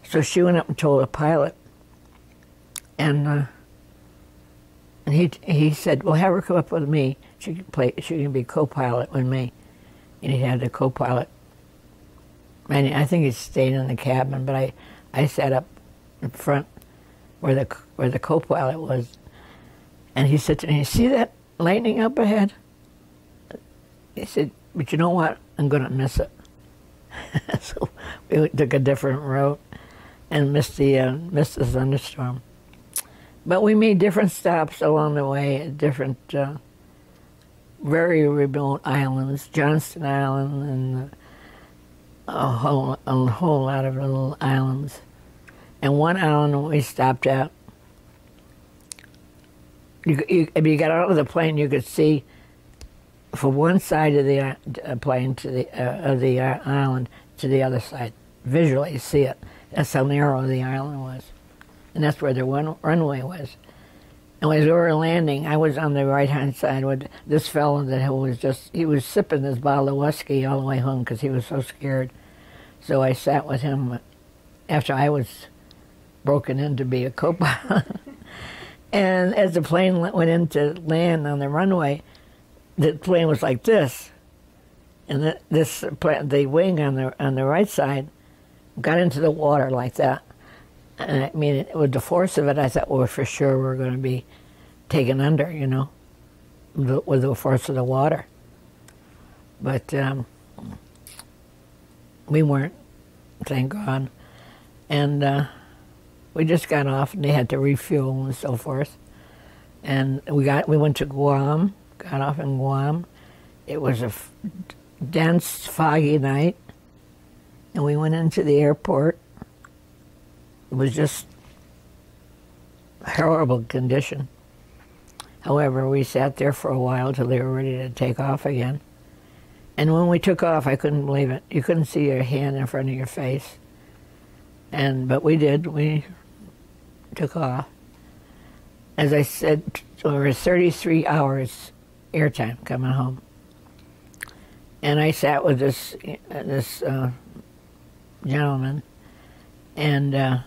So she went up and told the pilot. And he said, well, have her come up with me. She can be co-pilot with me. And he had a co-pilot. And I think he stayed in the cabin, but I sat up in front where the co-pilot was. And he said to me, see that lightning up ahead? He said, but you know what? I'm going to miss it. So we took a different route and missed the thunderstorm. But we made different stops along the way at different very remote islands, Johnston Island and a whole lot of little islands. And one island we stopped at, if you got out of the plane, you could see from one side of the plane to the island to the other side. Visually see it. That's how narrow the island was. And that's where the runway was. And as we were landing, I was on the right-hand side with this fellow he was sipping his bottle of whiskey all the way home because he was so scared. So I sat with him after I was broken in to be a co-pilot. And as the plane went into land on the runway, the plane was like this, and the wing on the right side got into the water like that. And I mean, with the force of it, I thought, well, for sure we're going to be taken under, you know, with the force of the water. But we weren't, thank God. And we just got off, and they had to refuel and so forth. And we went to Guam, got off in Guam. It was a dense, foggy night, and we went into the airport. It was just a horrible condition. However, we sat there for a while till they were ready to take off again. And when we took off, I couldn't believe it. You couldn't see your hand in front of your face. But we did. We took off. As I said, over 33 hours airtime coming home. And I sat with this gentleman, and the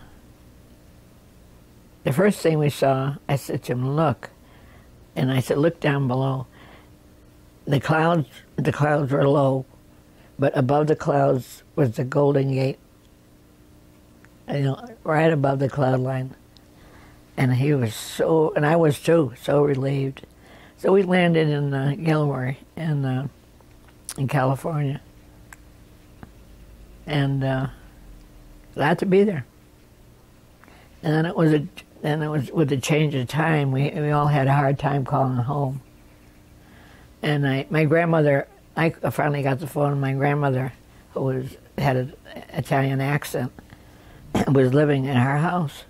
first thing we saw, I said to him, look. And I said, look down below. The clouds were low, but above the clouds was the Golden Gate, you know, right above the cloud line. And he was and I was too, so relieved. So we landed in Gilroy in California. And glad to be there. And then it was with the change of time, we all had a hard time calling home. And my grandmother, I finally got the phone. My grandmother, who had an Italian accent, was living in her house.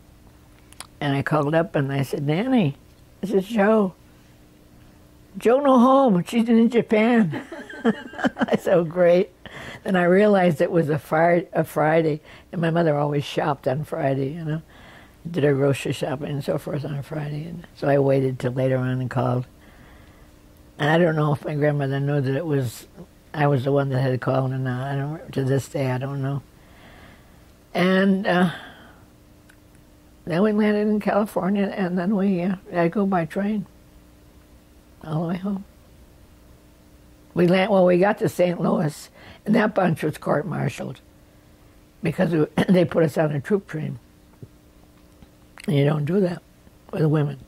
And I called up and I said, Nanny, this is Joe. Joe no home. She's in Japan. I said, oh, great. Then I realized it was a Friday, and my mother always shopped on Friday, you know, did her grocery shopping and so forth on a Friday. And so I waited till later on and called. And I don't know if my grandmother knew that I was the one that had called or not. To this day, I don't know. And then we landed in California, and then we had to go by train all the way home. We got to St. Louis, and that bunch was court-martialed because they put us on a troop train. And you don't do that with women.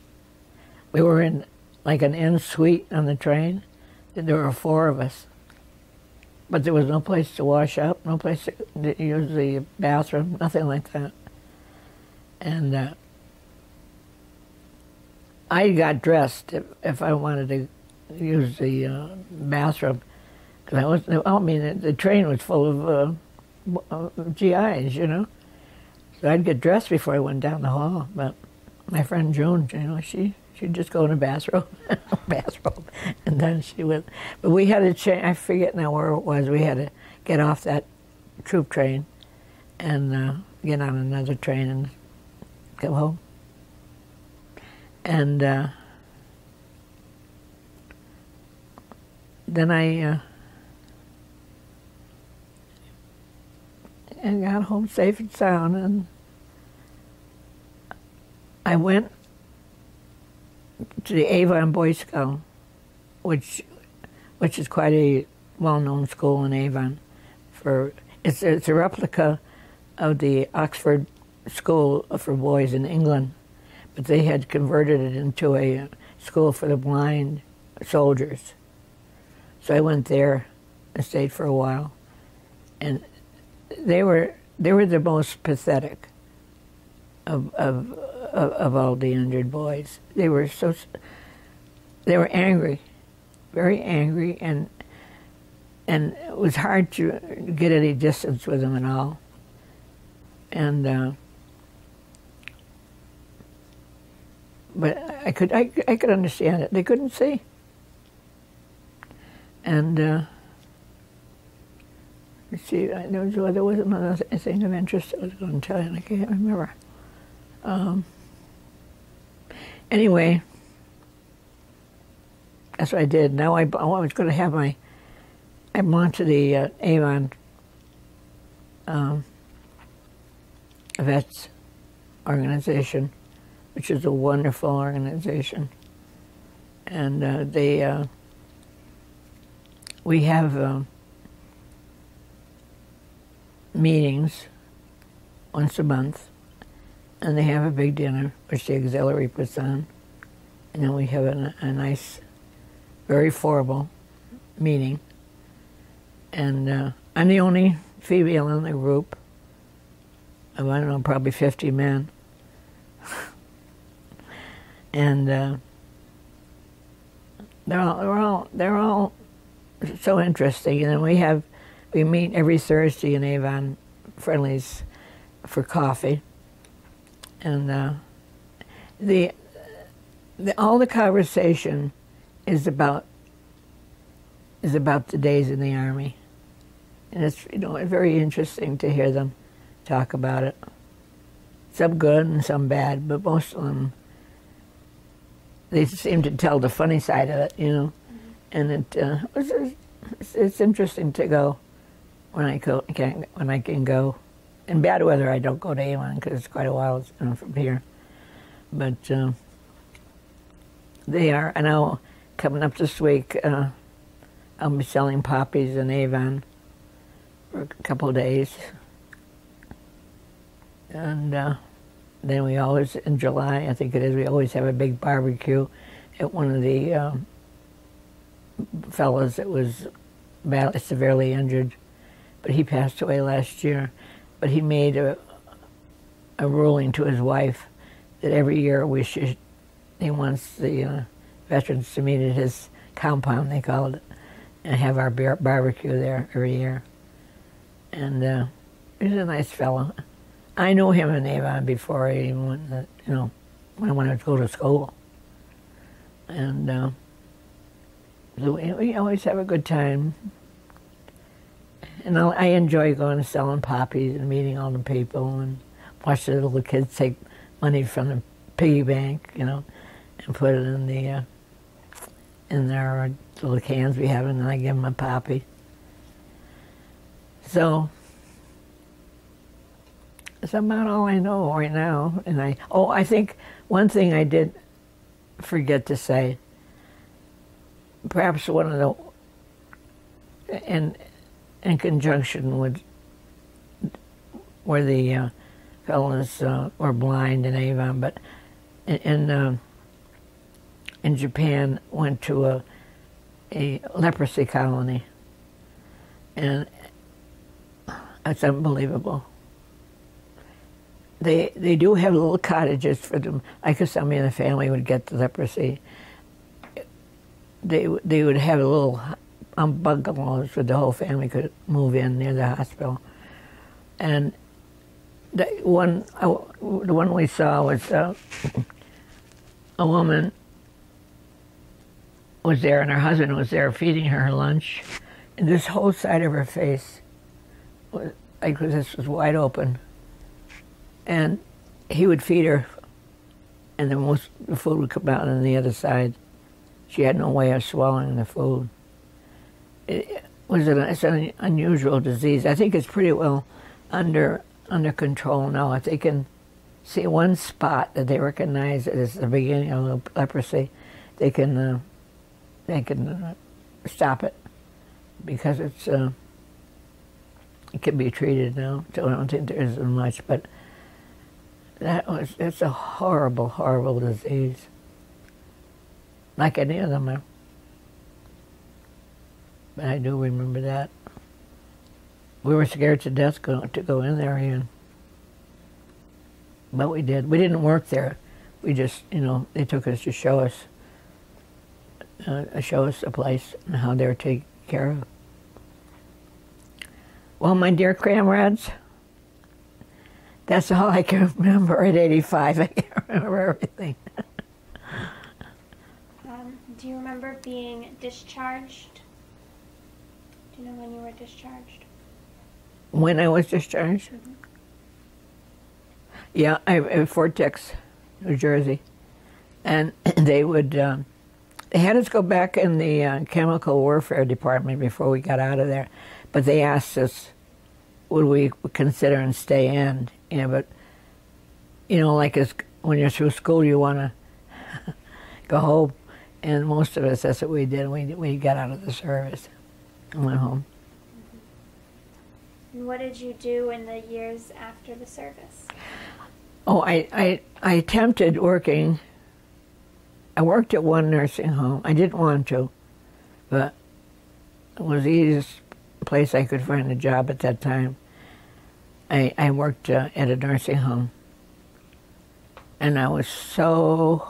We were in like an inn suite on the train, and there were 4 of us. But there was no place to wash up, no place to use the bathroom, nothing like that. And I got dressed if I wanted to use the bathroom, because the train was full of GIs, you know. So I'd get dressed before I went down the hall. But my friend June, you know, she'd just go in a bathrobe, and then she would. But we had to change. I forget now where it was. We had to get off that troop train and get on another train and go home. And then I got home safe and sound, and I went to the Avon Boy Scout, which is quite a well-known school in Avon. It's a replica of the Oxford School for Boys in England, but they had converted it into a school for the blind soldiers. So I went there and stayed for a while, and they were the most pathetic of all the injured boys. They were angry, very angry, and it was hard to get any distance with them at all. And but I could understand it. They couldn't see. And let's see, there was another thing of interest I was going to tell you, and I can't remember. Anyway, that's what I did. Now I was going to have I belonged to the Avon Vets organization, which is a wonderful organization. And we have meetings once a month, and they have a big dinner, which the auxiliary puts on. And then we have a nice, very formal meeting. And I'm the only female in the group of, I don't know, probably 50 men. And they're all so interesting. And then we meet every Thursday in Avon Friendly's for coffee. And all the conversation is about the days in the Army. And it's, very interesting to hear them talk about it. Some good and some bad, but most of them, they seem to tell the funny side of it, Mm-hmm. And it's interesting to go when I can go. In bad weather, I don't go to Avon because it's quite a while from here. But they are, and now coming up this week, I'll be selling poppies in Avon for a couple of days. And then we always, in July, I think it is, we always have a big barbecue at one of the fellows that was badly, severely injured, but he passed away last year. But he made a ruling to his wife that every year he wants the veterans to meet at his compound, they called it, and have our barbecue there every year. And he's a nice fellow. I knew him in Avon before I even went, when I wanted to go to school. And we always have a good time. And I enjoy going and selling poppies and meeting all the people and watch the little kids take money from the piggy bank, and put it in their little cans we have, and then I give them a poppy. So that's about all I know right now. And I think one thing I did forget to say, perhaps one of the, in conjunction with where the fellows were blind in Avon, but in Japan went to a leprosy colony, and it's unbelievable. They do have little cottages for them, like if somebody in the family would get the leprosy. They would have a little bungalows where the whole family could move in near the hospital. And the one we saw was a woman was there, and her husband was there feeding her lunch, and this whole side of her face was like this was wide open. And he would feed her, and then most of the food would come out on the other side. She had no way of swallowing the food. It's an unusual disease. I think it's pretty well under control now. If they can see one spot that they recognize as the beginning of leprosy, they can stop it, because it can be treated now. So I don't think there isn't much, but it's a horrible, horrible disease. Like any of them are. But I do remember that. We were scared to death to go in there again. But we did. We didn't work there. We just, they took us to show us a place and how they were taken care of. Well, my dear comrades, that's all I can remember at 85. I can't remember everything. Do you remember being discharged? Do you know when you were discharged? When I was discharged? Mm-hmm. Yeah, at Fort Dix, New Jersey. And they had us go back in the chemical warfare department before we got out of there. But they asked us, would we consider and stay in? But, like as when you're through school, you want to go home. And most of us, that's what we did. We got out of the service and went home. And what did you do in the years after the service? Oh, I attempted working. I worked at one nursing home. I didn't want to, but it was the easiest place I could find a job at that time. I worked at a nursing home, and I was so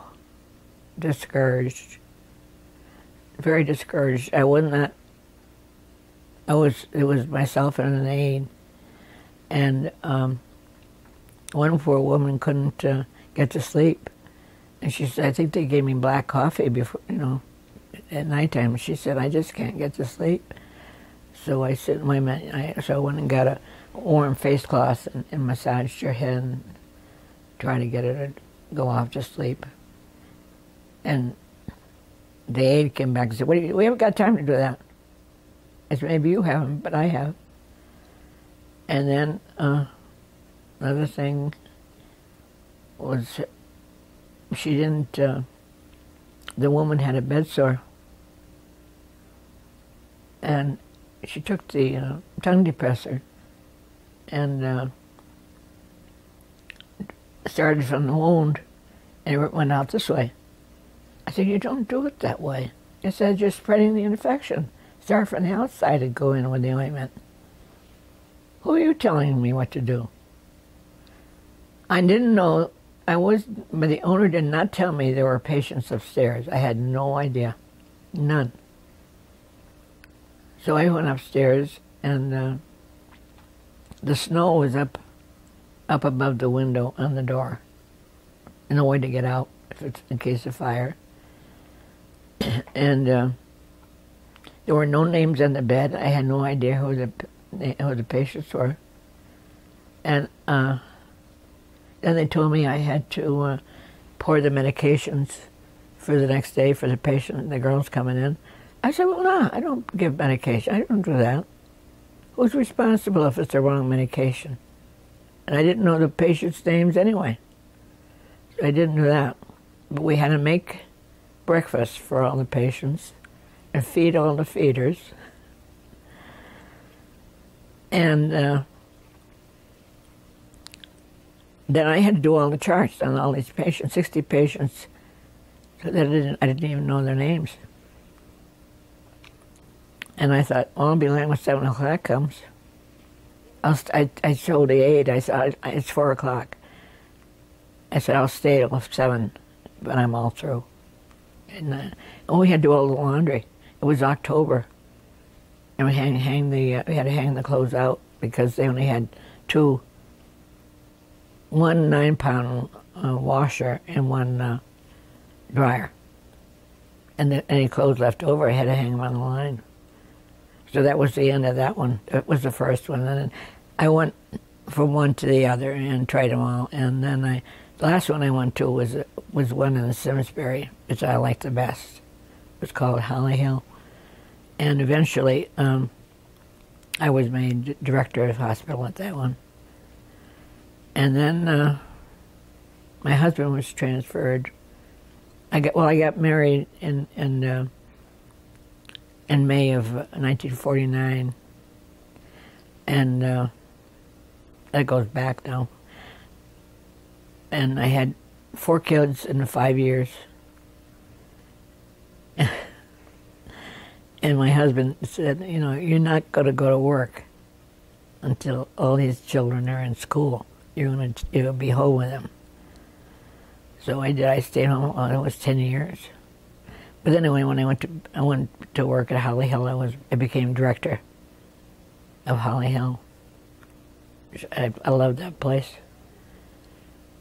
discouraged, very discouraged. It was myself and an aide, and one poor woman couldn't get to sleep, and she said, I think they gave me black coffee before, at nighttime. She said, I just can't get to sleep. So I said, wait a minute. So I went and got a warm face cloth and massaged her head and tried to get her to go off to sleep. And the aide came back and said, we haven't got time to do that. I said, maybe you haven't, but I have. And then another thing was she didn't, the woman had a bed sore. And she took the tongue depressor and started from the wound, and it went out this way. I said, you don't do it that way. It says you're spreading the infection. Start from the outside and go in with the ointment. Who are you telling me what to do? I didn't know, but the owner did not tell me there were patients upstairs. I had no idea, none. So I went upstairs, and the snow was up above the window on the door. No way to get out if it's in case of fire. And there were no names on the bed. I had no idea who the patients were. And then they told me I had to pour the medications for the next day for the patient, the girls coming in. I said, well, no, I don't give medication. I don't do that. Who's responsible if it's the wrong medication? And I didn't know the patients' names anyway. So I didn't do that. But we had to make breakfast for all the patients and feed all the feeders. And then I had to do all the charts on all these patients, 60 patients, so that I didn't even know their names. And I thought, well, I'll be late when 7 o'clock comes. I told the aide, I said, it's 4 o'clock. I said, I'll stay till 7, but I'm all through. And we had to do all the laundry. It was October. And we had to hang the clothes out because they only had one 9-pound washer and one dryer. And any clothes left over, I had to hang them on the line. So that was the end of that one. It was the first one. And then I went from one to the other and tried them all. And then the last one I went to was one in Simsbury, which I liked the best. It was called Holly Hill. And eventually, I was made director of the hospital at that one. And then my husband was transferred. I got married in May of 1949, and that goes back now. And I had 4 kids in 5 years. And my husband said, you're not going to go to work until all these children are in school. You'll be home with them. So I did. I stayed home. It was 10 years. But anyway, when I went to work at Holly Hill, I became director of Holly Hill. I loved that place.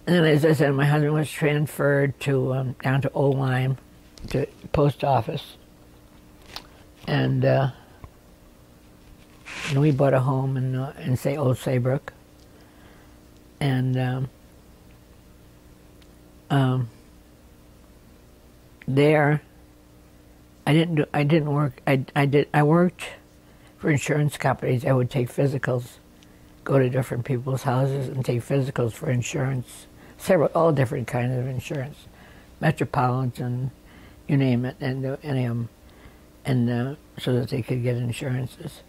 And then, as I said, my husband was transferred to down to Old Lyme, to post office, and we bought a home in say Old Saybrook, and there. I didn't work. I worked for insurance companies. I would take physicals, go to different people's houses and take physicals for insurance all different kinds of insurance, Metropolitan, you name it, and any of them, and so that they could get insurances.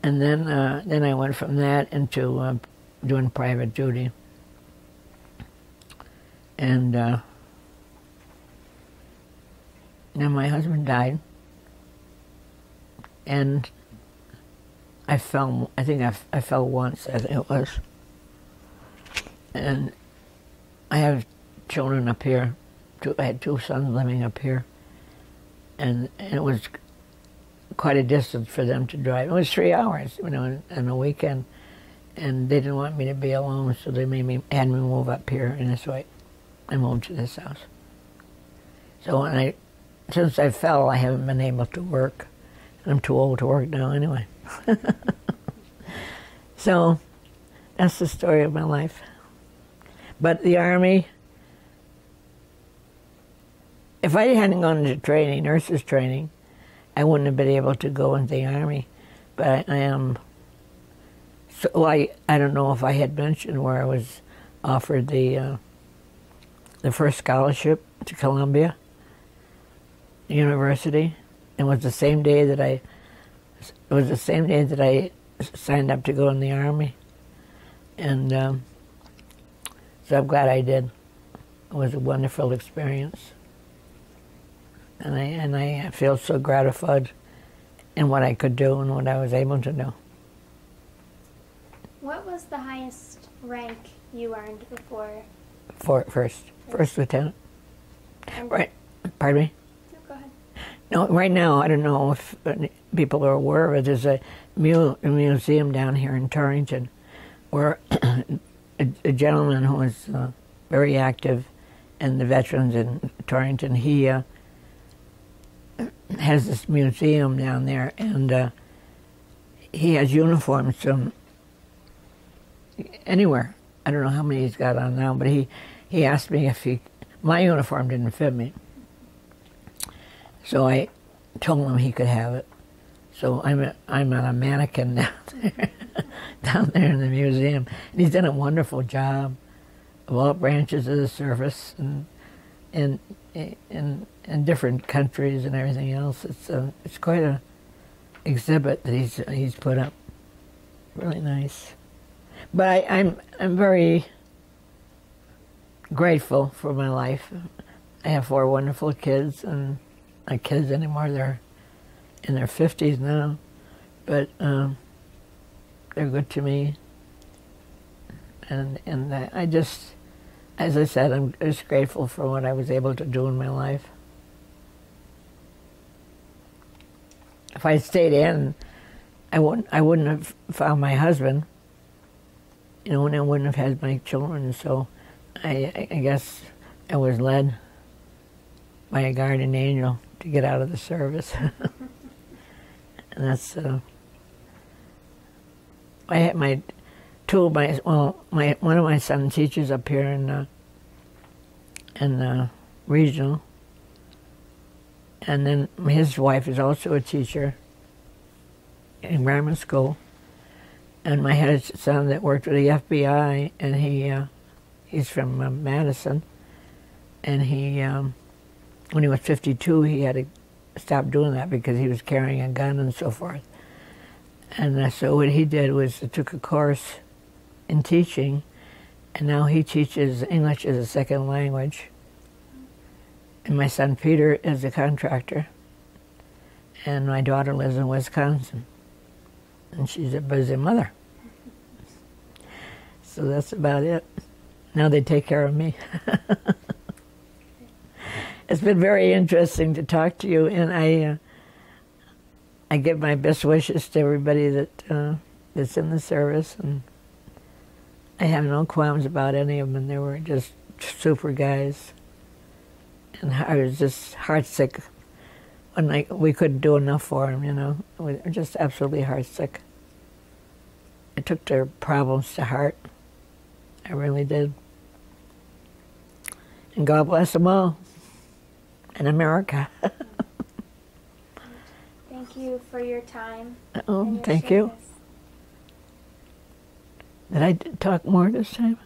And then I went from that into doing private duty. And then my husband died, and I fell. I think I fell once. I think it was. And I have children up here. I had 2 sons living up here, and it was quite a distance for them to drive. It was 3 hours, you know, on a weekend, and they didn't want me to be alone, so they had me move up here, and this way I moved to this house. So since I fell, I haven't been able to work. I'm too old to work now anyway. So that's the story of my life. But the Army, if I hadn't gone into training, nurses training, I wouldn't have been able to go into the Army. But I am, so I don't know if I had mentioned where I was offered the first scholarship to Columbia University. It was the same day that I signed up to go in the Army, and so I'm glad I did. It was a wonderful experience, and I feel so gratified in what I could do and what I was able to do. What was the highest rank you earned before? First lieutenant. And Right. Pardon me? No, go ahead. No, right now, I don't know if people are aware of it. There's a museum down here in Torrington where a gentleman who is very active in the veterans in Torrington, he has this museum down there, and he has uniforms from anywhere. I don't know how many he's got on now, but he asked me if my uniform didn't fit me. So I told him he could have it. So I'm on a mannequin down there in the museum. And he's done a wonderful job of all branches of the service and in different countries and everything else. It's quite a exhibit that he's put up. Really nice. But I'm very grateful for my life. I have 4 wonderful kids, and not kids anymore. They're in their 50s now, but they're good to me. And I just, as I said, I'm just grateful for what I was able to do in my life. If I stayed in, I wouldn't have found my husband, you know, and I wouldn't have had my children. So I guess I was led by a guardian angel to get out of the service. And that's I had one of my son teaches up here in regional, and then his wife is also a teacher in grammar school. And I had a son that worked with the FBI, and he's from Madison, and when he was 52, he had to stop doing that because he was carrying a gun and so forth. And so what he did was he took a course in teaching, and now he teaches English as a second language. And my son Peter is a contractor, and my daughter lives in Wisconsin, and she's a busy mother. So that's about it. Now they take care of me. It's been very interesting to talk to you, and I give my best wishes to everybody that's in the service, and I have no qualms about any of them. They were just super guys, and I was just heartsick when we couldn't do enough for them. You know, we were just absolutely heartsick. I took their problems to heart. I really did, and God bless them all. In America. Thank you for your time. Oh, and your thank service. you. Did I talk more this time?